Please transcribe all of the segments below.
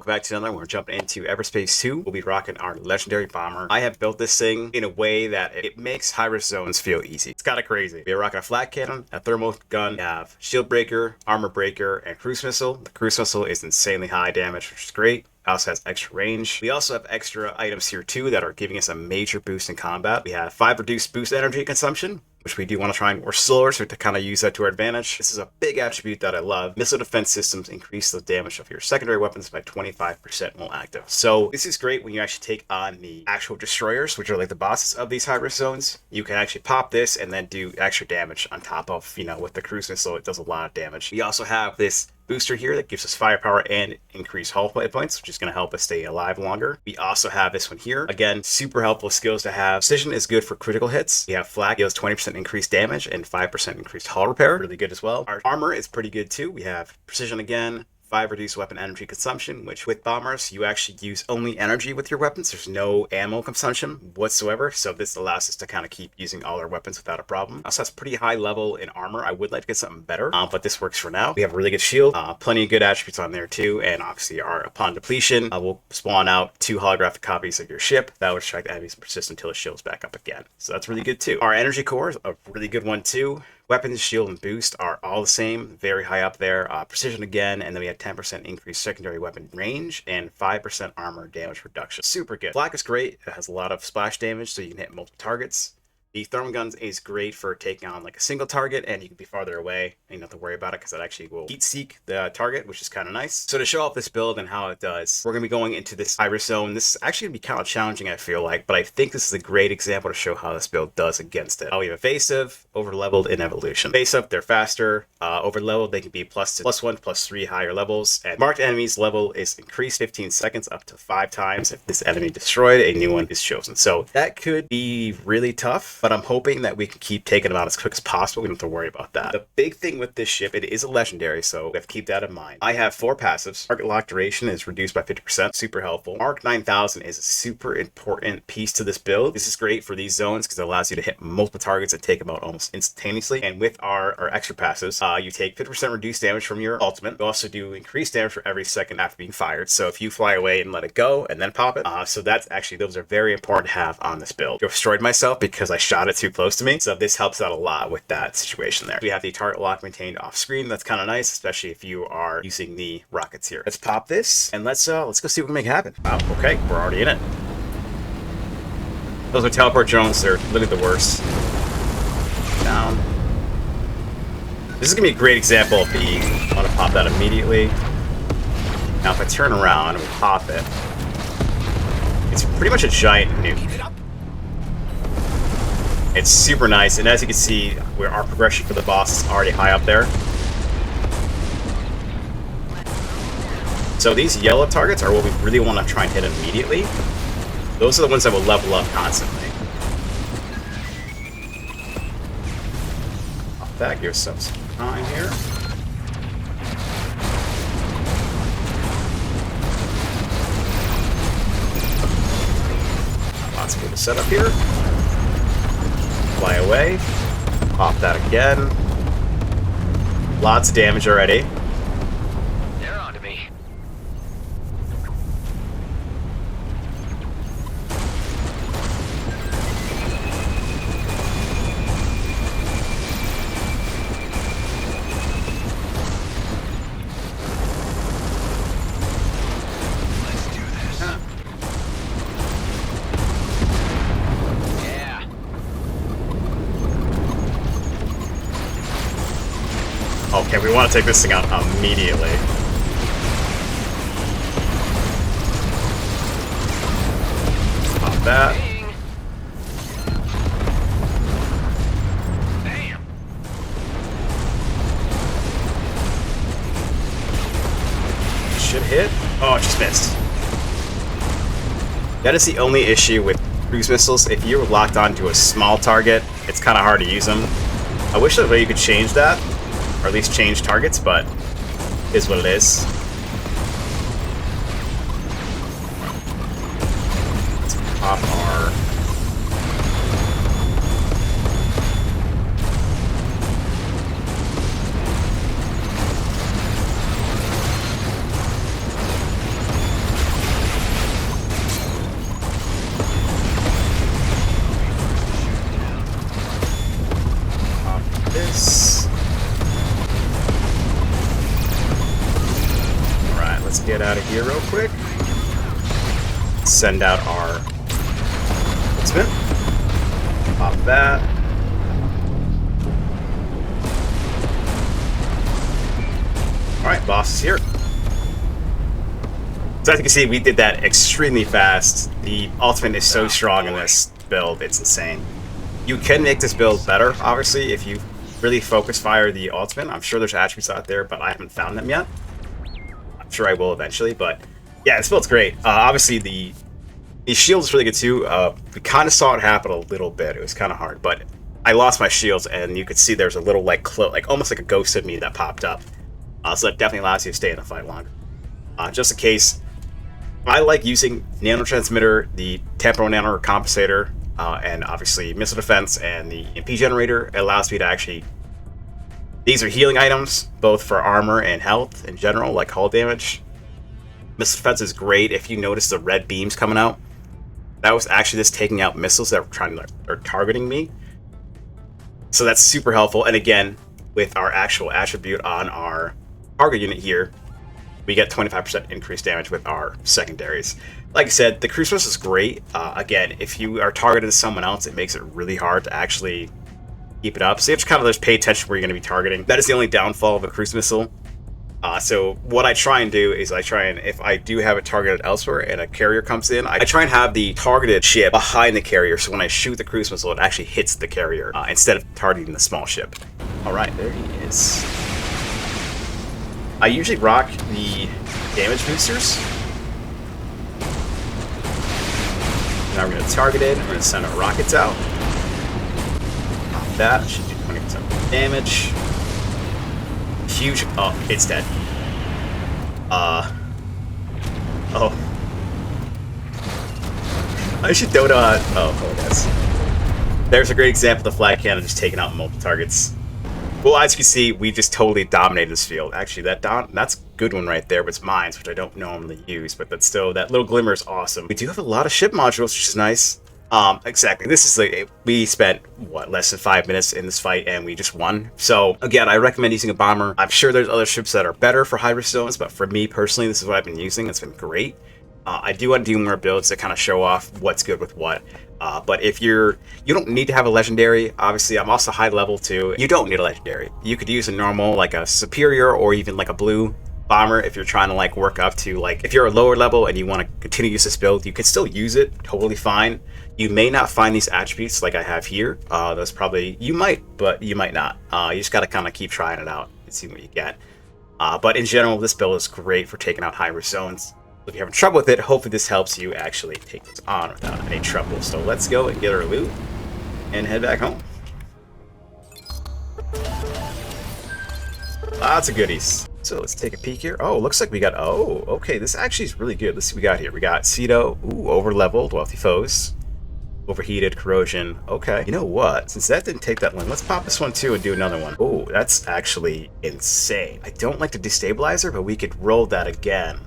back to another one. We're jumping into Everspace 2. We'll be rocking our legendary bomber. I have built this thing in a way that it makes high-risk zones feel easy. It's kind of crazy. We're rocking a flat cannon, a thermal gun, we have shield breaker, armor breaker, and cruise missile. The cruise missile is insanely high damage, which is great. Also has extra range. We also have extra items here too that are giving us a major boost in combat. We have 5 reduced boost energy consumption, which we do want to try and work slower, so to kind of use that to our advantage. This is a big attribute that I love. Missile defense systems increase the damage of your secondary weapons by 25% while active. So this is great when you actually take on the actual destroyers, which are like the bosses of these high-risk zones. You can actually pop this and then do extra damage on top of, with the cruise missile, it does a lot of damage. We also have this booster here that gives us firepower and increased hull hit points, which is going to help us stay alive longer. We also have this one here. Again, super helpful skills to have. Precision is good for critical hits. We have flak, deals 20% increased damage and 5% increased hull repair. Really good as well. Our armor is pretty good too. We have precision again, 5 reduced weapon energy consumption, which with bombers, you actually use only energy with your weapons. There's no ammo consumption whatsoever. So this allows us to kind of keep using all our weapons without a problem. Also has pretty high level in armor. I would like to get something better, but this works for now. We have a really good shield, plenty of good attributes on there too. And obviously upon depletion, we'll spawn out 2 holographic copies of your ship. That would strike the enemies and persist until it shields back up again. So that's really good too. Our energy core is a really good one too. Weapons, shield, and boost are all the same, very high up there. Precision again, and then we have 10% increased secondary weapon range and 5% armor damage reduction. Super good. Flak is great. It has a lot of splash damage, so you can hit multiple targets. The thermal guns is great for taking on like a single target, and you can be farther away and you don't have to worry about it because it actually will heat seek the target, which is kind of nice. So to show off this build and how it does, we're going to be going into this high-risk zone. This is actually going to be kind of challenging, I feel like, but I think this is a great example to show how this build does against it. We have evasive, over-leveled, and evolution. Evasive, they're faster. Over-leveled, they can be +1, +3 higher levels. And marked enemies level is increased 15 seconds up to 5 times. If this enemy destroyed, a new one is chosen. So that could be really tough, but I'm hoping that we can keep taking them out as quick as possible. We don't have to worry about that. The big thing with this ship, it is a legendary, so we have to keep that in mind. I have 4 passives. Target lock duration is reduced by 50%, super helpful. Mark 9000 is a super important piece to this build. This is great for these zones because it allows you to hit multiple targets and take them out almost instantaneously. And with our extra passives, you take 50% reduced damage from your ultimate. You also do increased damage for every second after being fired. So if you fly away and let it go and then pop it, so that's actually, those are very important to have on this build. I destroyed myself because I shot it too close to me, so this helps out a lot with that situation there. We have the target lock maintained off screen. That's kind of nice, especially if you are using the rockets here. Let's pop this and let's go see what we can make happen. Wow, okay, we're already in it. Those are teleport drones. They're literally the worst. Down. This is gonna be a great example of the. I want to pop that immediately. Now, if I turn around and we pop it, it's pretty much a giant nuke. It's super nice, and as you can see, where our progression for the boss is already high up there. So these yellow targets are what we really want to try and hit immediately. Those are the ones that will level up constantly. Pop that, give us some time here. Lots of good setup here. Fly away. Pop that again. Lots of damage already. They're on to me. Let's do this. Huh. Okay, we want to take this thing out immediately. Pop that. Damn. Should hit. Oh, it just missed. That is the only issue with cruise missiles. If you're locked onto a small target, it's kind of hard to use them. I wish there was a way you could change that. Or at least change targets, but it is what it is. Let's pop our... let's get out of here real quick. Send out our spin. Pop that. Alright, boss is here. So as you can see, we did that extremely fast. The ultimate is so strong in this build, it's insane. You can make this build better, obviously, if you really focus fire the ultimate. I'm sure there's attributes out there, but I haven't found them yet. I'm sure I will eventually, but yeah, this build's great. Obviously, the shield is really good too. We kind of saw it happen a little bit. It was kind of hard, but I lost my shields, and you could see there's a little like almost like a ghost of me that popped up. So that definitely allows you to stay in the fight longer. Just in case, I like using nanotransmitter, the temporal nano compensator, and obviously missile defense and the MP generator. It allows me to actually. These are healing items, both for armor and health in general, like hull damage. Missile defense is great if you notice the red beams coming out. That was actually just taking out missiles that are targeting me. So that's super helpful. And again, with our actual attribute on our target unit here, we get 25% increased damage with our secondaries. Like I said, the cruise missile is great. Again, if you are targeted to someone else, it makes it really hard to actually keep it up. So you have to kind of just pay attention where you're going to be targeting. That is the only downfall of a cruise missile. So what I try and do is if I do have it targeted elsewhere and a carrier comes in, I try and have the targeted ship behind the carrier, so when I shoot the cruise missile, it actually hits the carrier instead of targeting the small ship. All right, there he is. I usually rock the damage boosters. Now we're going to target it. We're going to send our rockets out. Pop that. Should do 20% damage. Huge. Oh, it's dead. Oh. I should dodo out. Oh, yes. There's a great example of the flag cannon just taking out multiple targets. Well, as you can see, we just totally dominated this field. Actually, that's a good one right there, but it's mines, which I don't normally use, but that's still, that little glimmer is awesome. We do have a lot of ship modules, which is nice. Exactly. This is like, we spent, what, less than 5 minutes in this fight, and we just won. So, again, I recommend using a bomber. I'm sure there's other ships that are better for high risk zones, but for me personally, this is what I've been using. It's been great. I do want to do more builds to kind of show off what's good with what. But if you don't need to have a legendary. Obviously, I'm also high level too. You don't need a legendary. You could use a normal, like a superior or even like a blue bomber if you're trying to like work up to, like, if you're a lower level and you want to continue to use this build, you can still use it totally fine. You may not find these attributes like I have here. Those probably, you might, but you might not. You just got to kind of keep trying it out and see what you get. But in general, this build is great for taking out high risk zones. If you're having trouble with it, hopefully this helps you actually take this on without any trouble. So let's go and get our loot and head back home. Lots of goodies. So let's take a peek here. Oh, looks like we got, oh, okay, this actually is really good. Let's see what we got here. We got Cedo, over leveled, wealthy foes, overheated, corrosion. Okay, you know what? Since that didn't take that one, let's pop this one too and do another one. Oh, that's actually insane. I don't like the destabilizer, but we could roll that again.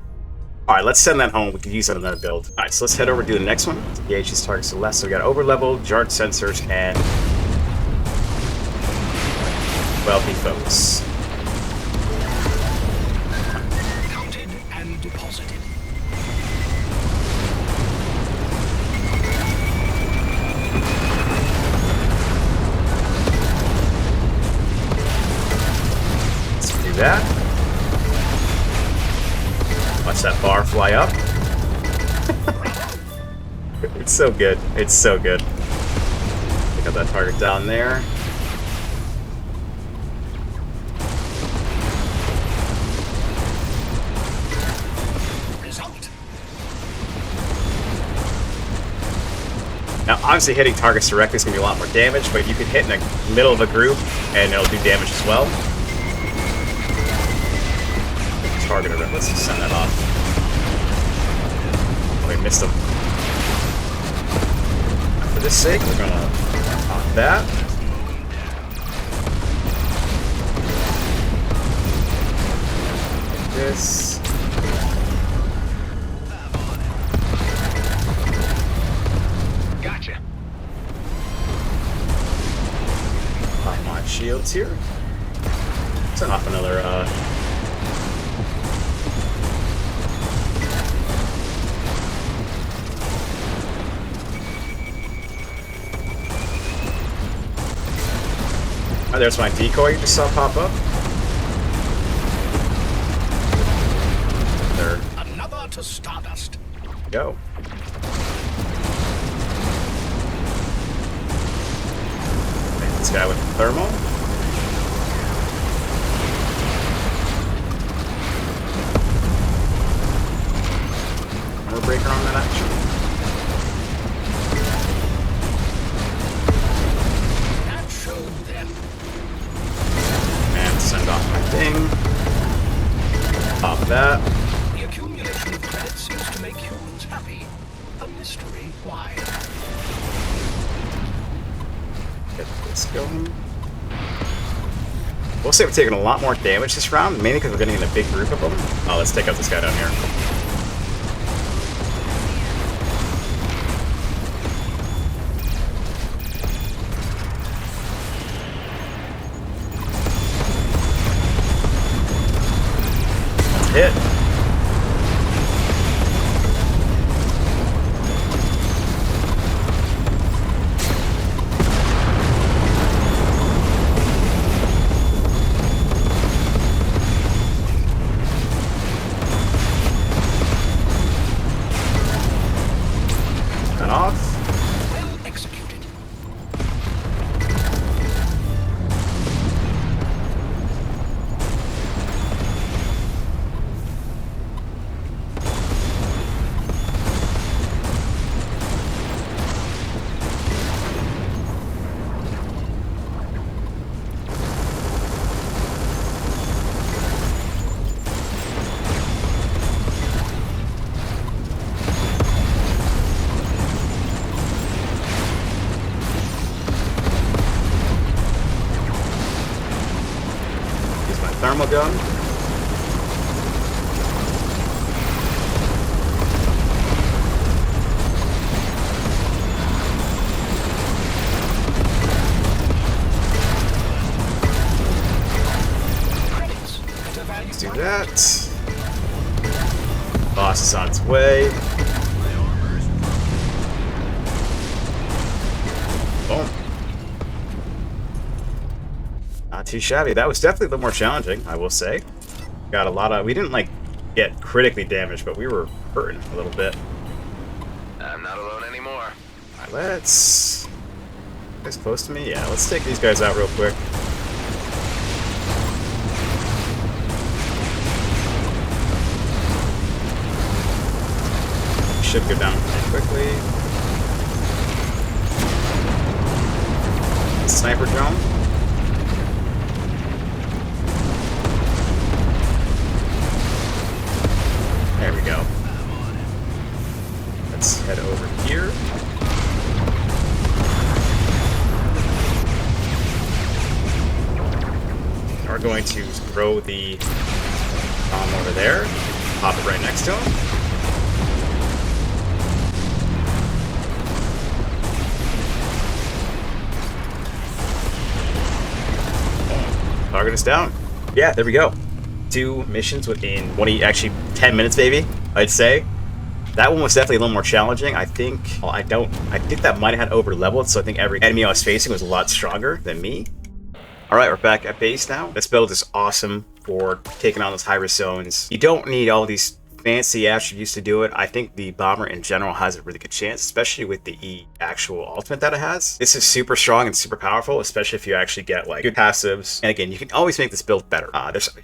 All right, let's send that home. We could use that in another build. All right, so let's head over to do the next one. Engage these targets to the left. So we got over-leveled, Jart sensors, and wealthy foes. Counted and deposited. Let's do that. Watch that bar fly up. It's so good. It's so good. Pick up that target down there. Result. Now, obviously hitting targets directly is going to be a lot more damage, but you can hit in the middle of a group and it'll do damage as well. Target it. Let's just send that off. Oh, we missed him. For this sake, we're gonna pop that. Like this. Gotcha. Pop my shields here. Send off another Oh, there's my decoy you just saw pop up. There. Another to Stardust. Go. And this guy with thermal. Armor breaker on that action. That showed them. And send off my thing. Pop that. The accumulation of credits seems to make humans happy. A mystery why. Get this going. We'll say we're taking a lot more damage this round, mainly because we're getting in a big group of them. Oh, let's take out this guy down here. Hit. Cut off. Well executed. Use my thermal gun. Credits at a value. Let's do that. Boss is on its way. Boom. Not too shabby. That was definitely a little more challenging, I will say. Got a lot of... We didn't, like, get critically damaged, but we were hurting a little bit. I'm not alone anymore. Alright, let's... You guys close to me? Yeah, let's take these guys out real quick. Should go down pretty quickly. Sniper drone. There we go. Let's head over here. We're going to throw the bomb over there. Pop it right next to him. Target is down. Yeah, there we go. 2 missions within 10 minutes, maybe, I'd say. That one was definitely a little more challenging. I think, well, I think that might have had over leveled, so I think every enemy I was facing was a lot stronger than me. All right, we're back at base now. This build is awesome for taking on those high-risk zones. You don't need all these fancy attributes to do it. I think the bomber in general has a really good chance, especially with the actual ultimate that it has. This is super strong and super powerful, especially if you actually get like good passives. And again, you can always make this build better.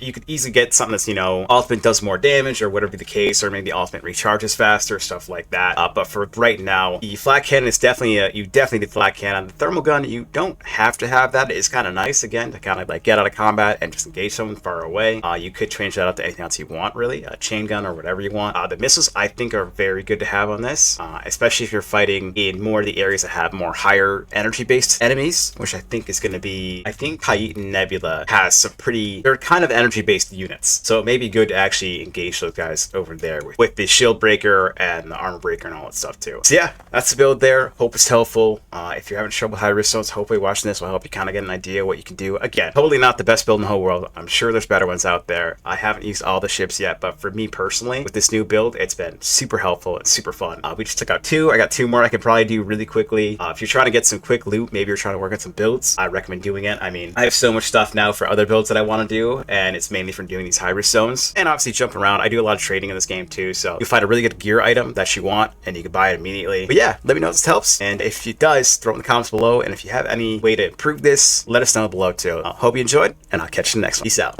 You could easily get something that's, you know, ultimate does more damage or whatever the case, or maybe ultimate recharges faster, stuff like that. But for right now, the flat cannon is definitely you definitely need flat cannon. The thermal gun, you don't have to have that. It's kind of nice again to kind of like get out of combat and just engage someone far away. You could change that up to anything else you want, really, a chain gun or whatever you want. The missiles I think are very good to have on this, especially if you're fighting in more of the areas that have more higher energy based enemies, which I think is going to be, I think Titan Nebula has some they're kind of energy based units, so it may be good to actually engage those guys over there with the shield breaker and the armor breaker and all that stuff too. So yeah, that's the build there. Hope it's helpful. If you're having trouble with high risk zones, hopefully watching this will help you kind of get an idea what you can do. Again, totally not the best build in the whole world. I'm sure there's better ones out there. I haven't used all the ships yet, but for me personally, recently with this new build. It's been super helpful and super fun. We just took out 2. I got 2 more I could probably do really quickly. If you're trying to get some quick loot, maybe you're trying to work on some builds, I recommend doing it. I mean, I have so much stuff now for other builds that I want to do, and it's mainly from doing these high-risk zones. And obviously jumping around, I do a lot of trading in this game too, so you'll find a really good gear item that you want, and you can buy it immediately. But yeah, let me know if this helps, and if it does, throw it in the comments below, and if you have any way to improve this, let us know below too. Hope you enjoyed, and I'll catch you in the next one. Peace out.